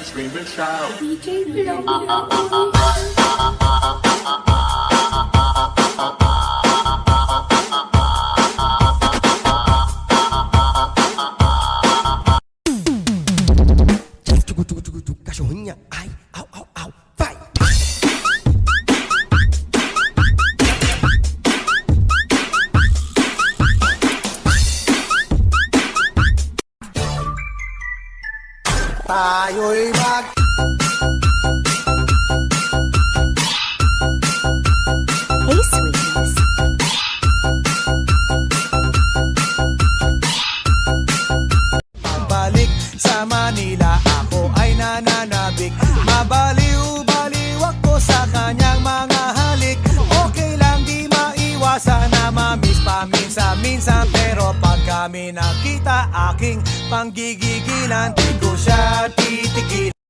and scream and shout. DJ Blow. Cachorrinha, ai, au, au, au, vai! Tayo'y Hey, sweetness. Balik sa Manila, ako ay nananabik. Mabaliw-baliw ako sa kanyang mga halik. Okay lang, di maiwasan na mamiss paminsan-minsan. Pero pag kami nakita, aking panggigigilan.